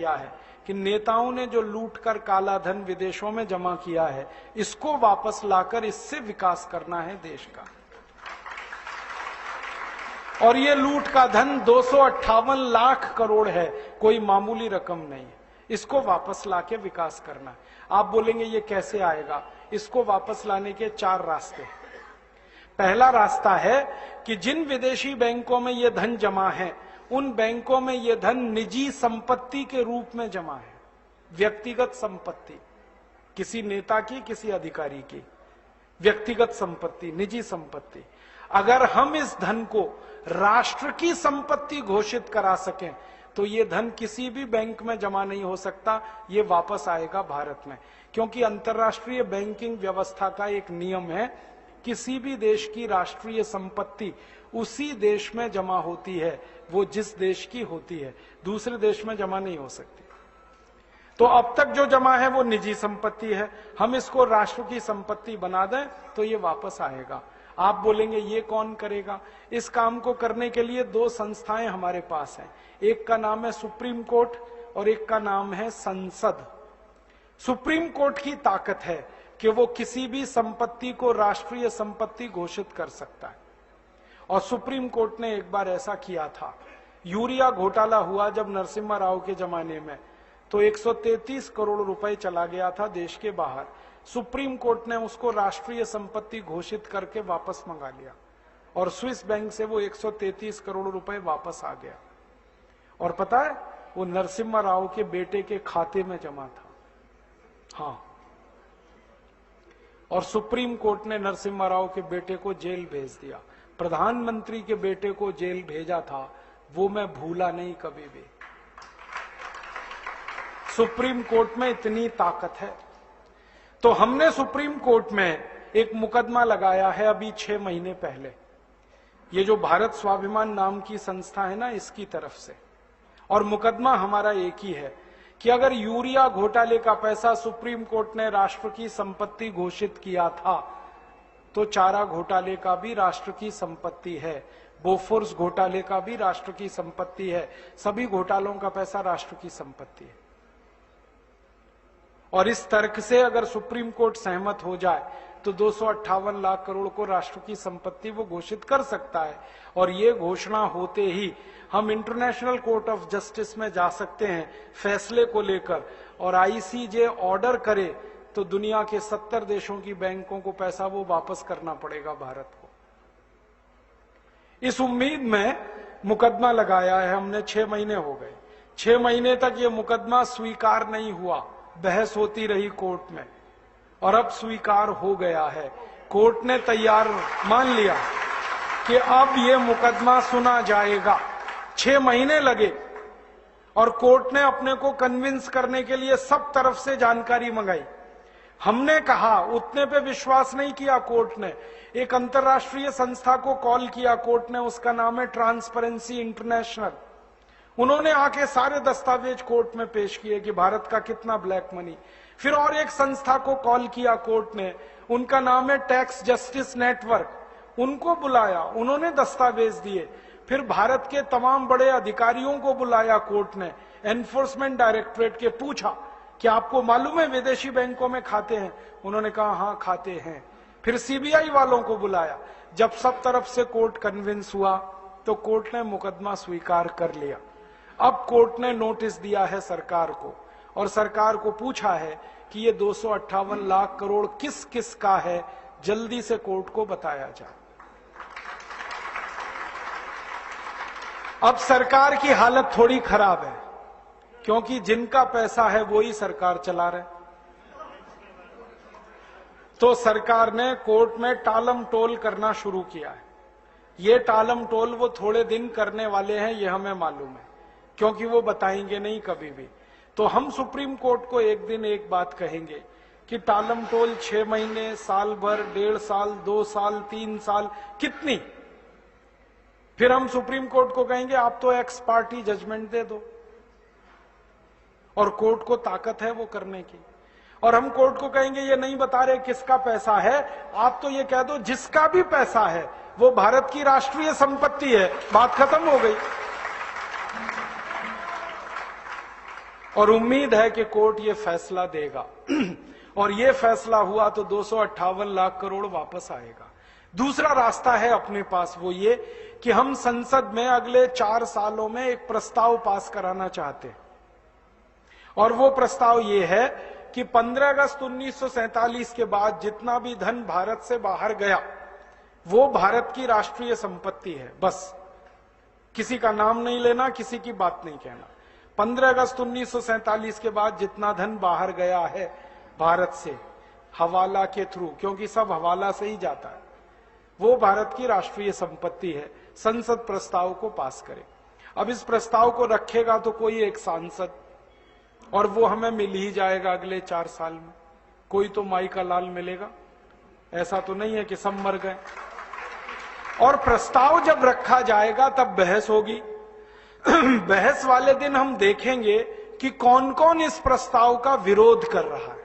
किया है कि नेताओं ने जो लूट कर काला धन विदेशों में जमा किया है, इसको वापस लाकर इससे विकास करना है देश का। और ये लूट का धन 258 लाख करोड़ है, कोई मामूली रकम नहीं है। इसको वापस लाके विकास करना है। आप बोलेंगे ये कैसे आएगा? इसको वापस लाने के 4 रास्ते हैं। पहला रास्ता है कि जिन विदेशी बैंकों में ये धन जमा है, उन बैंकों में ये धन निजी संपत्ति के रूप में जमा है। व्यक्तिगत संपत्ति, किसी नेता की, किसी अधिकारी की व्यक्तिगत संपत्ति, निजी संपत्ति। अगर हम इस धन को राष्ट्र की संपत्ति घोषित करा सकें तो ये धन किसी भी बैंक में जमा नहीं हो सकता, ये वापस आएगा भारत में। क्योंकि अंतर्राष्ट्रीय बैंकिंग व्यवस्था का एक नियम है, किसी भी देश की राष्ट्रीय संपत्ति उसी देश में जमा होती है, वो जिस देश की होती है, दूसरे देश में जमा नहीं हो सकती। तो अब तक जो जमा है वो निजी संपत्ति है, हम इसको राष्ट्र की संपत्ति बना दें तो ये वापस आएगा। आप बोलेंगे ये कौन करेगा? इस काम को करने के लिए 2 संस्थाएं हमारे पास हैं। एक का नाम है सुप्रीम कोर्ट और एक का नाम है संसद। सुप्रीम कोर्ट की ताकत है कि वो किसी भी संपत्ति को राष्ट्रीय संपत्ति घोषित कर सकता है। और सुप्रीम कोर्ट ने एक बार ऐसा किया था। यूरिया घोटाला हुआ जब नरसिम्हा राव के जमाने में, तो 133 करोड़ रुपए चला गया था देश के बाहर। सुप्रीम कोर्ट ने उसको राष्ट्रीय संपत्ति घोषित करके वापस मंगा लिया और स्विस बैंक से वो 133 करोड़ रुपए वापस आ गया। और पता है, वो नरसिम्हा राव के बेटे के खाते में जमा था। हाँ, और सुप्रीम कोर्ट ने नरसिम्हा राव के बेटे को जेल भेज दिया। प्रधानमंत्री के बेटे को जेल भेजा था, वो मैं भूला नहीं कभी भी। सुप्रीम कोर्ट में इतनी ताकत है। तो हमने सुप्रीम कोर्ट में एक मुकदमा लगाया है अभी 6 महीने पहले, ये जो भारत स्वाभिमान नाम की संस्था है ना, इसकी तरफ से। और मुकदमा हमारा एक ही है कि अगर यूरिया घोटाले का पैसा सुप्रीम कोर्ट ने राष्ट्र की संपत्ति घोषित किया था, तो चारा घोटाले का भी राष्ट्र की संपत्ति है, बोफोर्स घोटाले का भी राष्ट्र की संपत्ति है, सभी घोटालों का पैसा राष्ट्र की संपत्ति है। और इस तर्क से अगर सुप्रीम कोर्ट सहमत हो जाए तो 258 लाख करोड़ को राष्ट्र की संपत्ति वो घोषित कर सकता है। और ये घोषणा होते ही हम इंटरनेशनल कोर्ट ऑफ जस्टिस में जा सकते हैं फैसले को लेकर, और आईसीजे ऑर्डर करे तो दुनिया के 70 देशों की बैंकों को पैसा वो वापस करना पड़ेगा भारत को। इस उम्मीद में मुकदमा लगाया है हमने। 6 महीने हो गए। 6 महीने तक ये मुकदमा स्वीकार नहीं हुआ, बहस होती रही कोर्ट में, और अब स्वीकार हो गया है। कोर्ट ने तैयार मान लिया कि अब ये मुकदमा सुना जाएगा। 6 महीने लगे और कोर्ट ने अपने को कन्विंस करने के लिए सब तरफ से जानकारी मंगाई। हमने कहा, उतने पे विश्वास नहीं किया कोर्ट ने। एक अंतर्राष्ट्रीय संस्था को कॉल किया कोर्ट ने, उसका नाम है ट्रांसपेरेंसी इंटरनेशनल। उन्होंने आके सारे दस्तावेज कोर्ट में पेश किए कि भारत का कितना ब्लैक मनी। फिर और एक संस्था को कॉल किया कोर्ट ने, उनका नाम है टैक्स जस्टिस नेटवर्क। उनको बुलाया, उन्होंने दस्तावेज दिए। फिर भारत के तमाम बड़े अधिकारियों को बुलाया कोर्ट ने, एनफोर्समेंट डायरेक्टरेट के, पूछा कि आपको मालूम है विदेशी बैंकों में खाते हैं? उन्होंने कहा हाँ खाते हैं। फिर सीबीआई वालों को बुलाया। जब सब तरफ से कोर्ट कन्विंस हुआ तो कोर्ट ने मुकदमा स्वीकार कर लिया। अब कोर्ट ने नोटिस दिया है सरकार को, और सरकार को पूछा है कि ये 258 लाख करोड़ किस किस का है, जल्दी से कोर्ट को बताया जाए। अब सरकार की हालत थोड़ी खराब है, क्योंकि जिनका पैसा है वो ही सरकार चला रहे। तो सरकार ने कोर्ट में टालम टोल करना शुरू किया है। ये टालम टोल वो थोड़े दिन करने वाले हैं, ये हमें मालूम है, क्योंकि वो बताएंगे नहीं कभी भी। तो हम सुप्रीम कोर्ट को एक दिन एक बात कहेंगे कि टालम टोल 6 महीने, साल भर, 1.5 साल, 2 साल, 3 साल, कितनी? फिर हम सुप्रीम कोर्ट को कहेंगे आप तो एक्स पार्टी जजमेंट दे दो, और कोर्ट को ताकत है वो करने की। और हम कोर्ट को कहेंगे ये नहीं बता रहे किसका पैसा है, आप तो ये कह दो जिसका भी पैसा है वो भारत की राष्ट्रीय संपत्ति है, बात खत्म हो गई। और उम्मीद है कि कोर्ट ये फैसला देगा और ये फैसला हुआ तो 258 लाख करोड़ वापस आएगा। दूसरा रास्ता है अपने पास, वो ये कि हम संसद में अगले 4 सालों में एक प्रस्ताव पास कराना चाहते हैं और वो प्रस्ताव ये है कि 15 अगस्त 1947 के बाद जितना भी धन भारत से बाहर गया वो भारत की राष्ट्रीय संपत्ति है। बस किसी का नाम नहीं लेना, किसी की बात नहीं कहना। 15 अगस्त 1947 के बाद जितना धन बाहर गया है भारत से हवाला के थ्रू, क्योंकि सब हवाला से ही जाता है, वो भारत की राष्ट्रीय संपत्ति है। संसद प्रस्ताव को पास करे। अब इस प्रस्ताव को रखेगा तो कोई एक सांसद, और वो हमें मिल ही जाएगा अगले 4 साल में। कोई तो माई का लाल मिलेगा, ऐसा तो नहीं है कि सब मर गए। और प्रस्ताव जब रखा जाएगा तब बहस होगी। बहस वाले दिन हम देखेंगे कि कौन कौन इस प्रस्ताव का विरोध कर रहा है।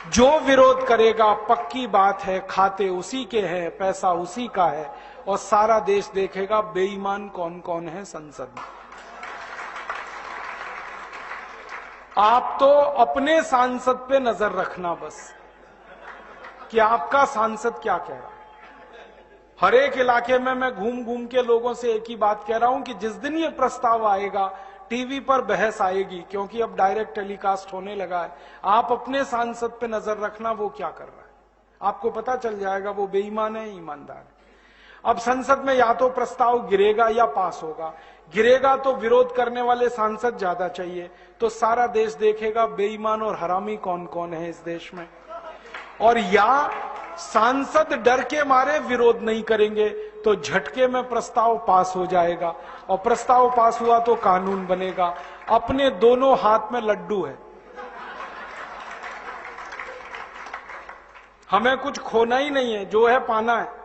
जो विरोध करेगा पक्की बात है खाते उसी के हैं, पैसा उसी का है, और सारा देश देखेगा बेईमान कौन कौन है संसद में। आप तो अपने सांसद पे नजर रखना बस कि आपका सांसद क्या कह रहा है। हर एक इलाके में मैं घूम घूम के लोगों से एक ही बात कह रहा हूं कि जिस दिन ये प्रस्ताव आएगा टीवी पर बहस आएगी, क्योंकि अब डायरेक्ट टेलीकास्ट होने लगा है। आप अपने सांसद पे नजर रखना वो क्या कर रहा है, आपको पता चल जाएगा वो बेईमान है ईमानदार है। अब संसद में या तो प्रस्ताव गिरेगा या पास होगा। गिरेगा तो विरोध करने वाले सांसद ज्यादा चाहिए, तो सारा देश देखेगा बेईमान और हरामी कौन कौन है इस देश में। और या सांसद डर के मारे विरोध नहीं करेंगे तो झटके में प्रस्ताव पास हो जाएगा, और प्रस्ताव पास हुआ तो कानून बनेगा। अपने दोनों हाथ में लड्डू है, हमें कुछ खोना ही नहीं है, जो है पाना है।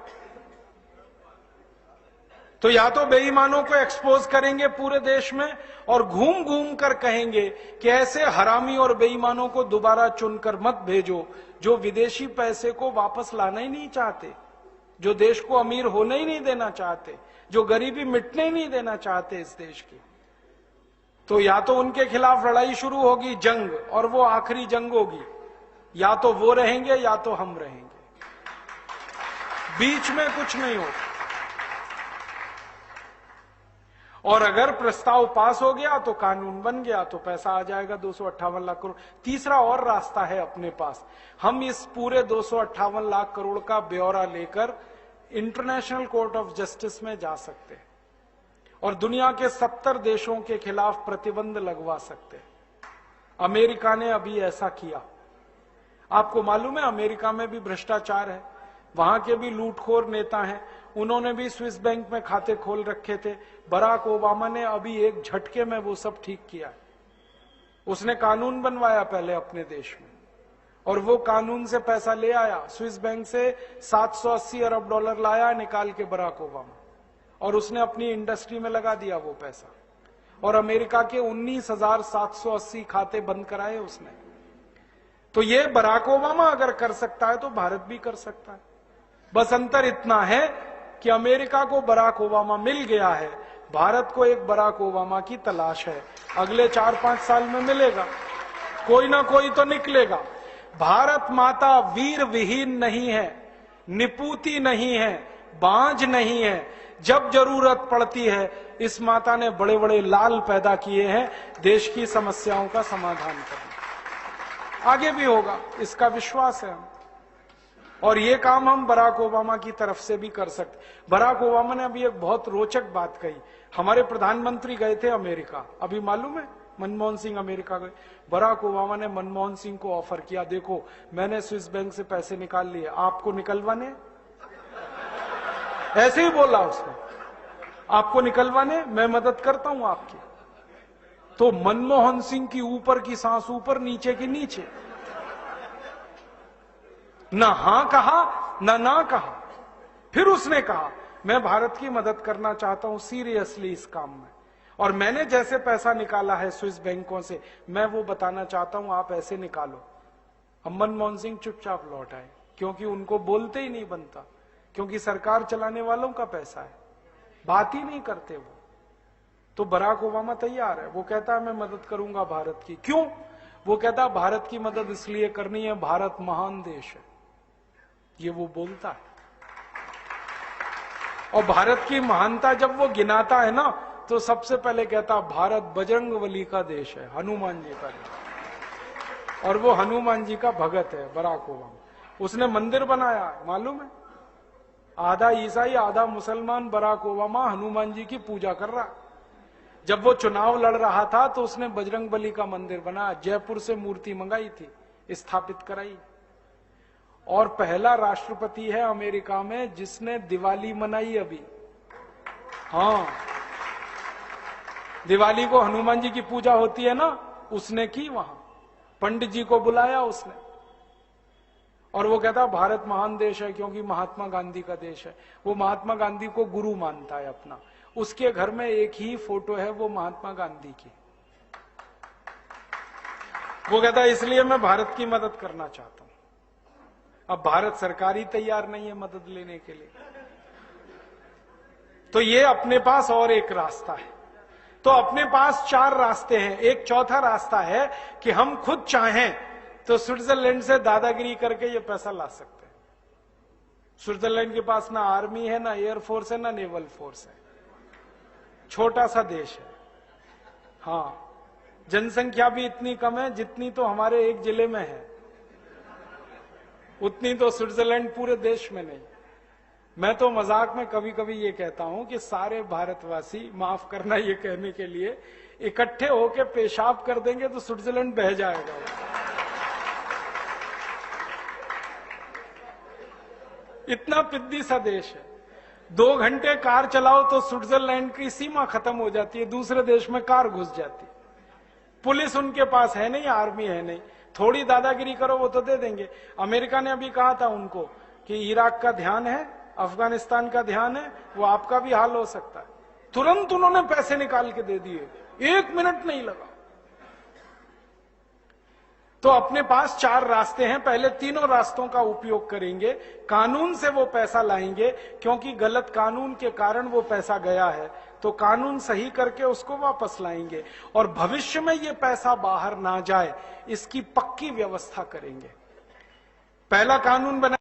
तो या तो बेईमानों को एक्सपोज करेंगे पूरे देश में और घूम घूम कर कहेंगे कि ऐसे हरामी और बेईमानों को दोबारा चुनकर मत भेजो जो विदेशी पैसे को वापस लाना ही नहीं चाहते, जो देश को अमीर होने ही नहीं देना चाहते, जो गरीबी मिटने ही नहीं देना चाहते इस देश की। तो या तो उनके खिलाफ लड़ाई शुरू होगी, जंग, और वो आखिरी जंग होगी। या तो वो रहेंगे या तो हम रहेंगे, बीच में कुछ नहीं होगा। और अगर प्रस्ताव पास हो गया तो कानून बन गया, तो पैसा आ जाएगा 258 लाख करोड़। तीसरा और रास्ता है अपने पास, हम इस पूरे 258 लाख करोड़ का ब्यौरा लेकर इंटरनेशनल कोर्ट ऑफ जस्टिस में जा सकते हैं और दुनिया के 70 देशों के खिलाफ प्रतिबंध लगवा सकते हैं। अमेरिका ने अभी ऐसा किया। आपको मालूम है अमेरिका में भी भ्रष्टाचार है, वहां के भी लूटखोर नेता हैं, उन्होंने भी स्विस बैंक में खाते खोल रखे थे। बराक ओबामा ने अभी एक झटके में वो सब ठीक किया। उसने कानून बनवाया पहले अपने देश में, और वो कानून से पैसा ले आया। स्विस बैंक से 780 अरब डॉलर लाया निकाल के बराक ओबामा, और उसने अपनी इंडस्ट्री में लगा दिया वो पैसा। और अमेरिका के 19,780 खाते बंद कराए उसने। तो ये बराक ओबामा अगर कर सकता है तो भारत भी कर सकता है। बस अंतर इतना है कि अमेरिका को बराक ओबामा मिल गया है, भारत को एक बराक ओबामा की तलाश है। अगले 4-5 साल में मिलेगा, कोई ना कोई तो निकलेगा। भारत माता वीर विहीन नहीं है, निपूती नहीं है, बांझ नहीं है। जब जरूरत पड़ती है इस माता ने बड़े बड़े लाल पैदा किए हैं देश की समस्याओं का समाधान करने। आगे भी होगा, इसका विश्वास है हम। और ये काम हम बराक ओबामा की तरफ से भी कर सकते। बराक ओबामा ने अभी एक बहुत रोचक बात कही। हमारे प्रधानमंत्री गए थे अमेरिका, अभी मालूम है मनमोहन सिंह अमेरिका गए। बराक ओबामा ने मनमोहन सिंह को ऑफर किया, देखो मैंने स्विस बैंक से पैसे निकाल लिए, आपको निकलवाने? ऐसे ही बोला उसने, आपको निकलवाने, मैं मदद करता हूं आपकी। तो मनमोहन सिंह की ऊपर की सांस ऊपर, नीचे की नीचे, ना हां कहा ना कहा। फिर उसने कहा मैं भारत की मदद करना चाहता हूं सीरियसली इस काम में, और मैंने जैसे पैसा निकाला है स्विस बैंकों से मैं वो बताना चाहता हूं, आप ऐसे निकालो। अब मनमोहन सिंह चुपचाप लौट आए, क्योंकि उनको बोलते ही नहीं बनता, क्योंकि सरकार चलाने वालों का पैसा है, बात ही नहीं करते वो। तो बराक ओबामा तैयार है, वो कहता है मैं मदद करूंगा भारत की। क्यों? वो कहता है भारत की मदद इसलिए करनी है, भारत महान देश है, ये वो बोलता है। और भारत की महानता जब वो गिनाता है ना, तो सबसे पहले कहता भारत बजरंगबली का देश है, हनुमान जी का देश। और वो हनुमान जी का भगत है बराक ओबामा। उसने मंदिर बनाया, मालूम है? आधा ईसाई आधा मुसलमान बराक ओबामा हनुमान जी की पूजा कर रहा। जब वो चुनाव लड़ रहा था तो उसने बजरंगबली का मंदिर बनाया, जयपुर से मूर्ति मंगाई थी, स्थापित कराई। और पहला राष्ट्रपति है अमेरिका में जिसने दिवाली मनाई अभी। हाँ, दिवाली को हनुमान जी की पूजा होती है ना, उसने की वहां, पंडित जी को बुलाया उसने। और वो कहता भारत महान देश है क्योंकि महात्मा गांधी का देश है। वो महात्मा गांधी को गुरु मानता है अपना। उसके घर में एक ही फोटो है, वो महात्मा गांधी की। वो कहता है इसलिए मैं भारत की मदद करना चाहता हूं। अब भारत सरकार ही तैयार नहीं है मदद लेने के लिए। तो ये अपने पास और एक रास्ता है। तो अपने पास 4 रास्ते हैं। एक चौथा रास्ता है कि हम खुद चाहें तो स्विट्जरलैंड से दादागिरी करके ये पैसा ला सकते हैं। स्विट्जरलैंड के पास ना आर्मी है, ना एयरफोर्स है, ना नेवल फोर्स है, छोटा सा देश है। हाँ, जनसंख्या भी इतनी कम है जितनी तो हमारे एक जिले में है, उतनी तो स्विट्जरलैंड पूरे देश में नहीं। मैं तो मजाक में कभी कभी ये कहता हूं कि सारे भारतवासी, माफ करना ये कहने के लिए, इकट्ठे होकर पेशाब कर देंगे तो स्विट्जरलैंड बह जाएगा। इतना पिद्दी सा देश है। 2 घंटे कार चलाओ तो स्विट्जरलैंड की सीमा खत्म हो जाती है, दूसरे देश में कार घुस जाती है। पुलिस उनके पास है नहीं, आर्मी है नहीं, थोड़ी दादागिरी करो वो तो दे देंगे। अमेरिका ने अभी कहा था उनको कि इराक का ध्यान है, अफगानिस्तान का ध्यान है, वो आपका भी हाल हो सकता है। तुरंत उन्होंने पैसे निकाल के दे दिए, 1 मिनट नहीं लगा। तो अपने पास 4 रास्ते हैं। पहले तीनों रास्तों का उपयोग करेंगे। कानून से वो पैसा लाएंगे, क्योंकि गलत कानून के कारण वो पैसा गया है, तो कानून सही करके उसको वापस लाएंगे। और भविष्य में ये पैसा बाहर ना जाए, इसकी पक्की व्यवस्था करेंगे। पहला कानून बना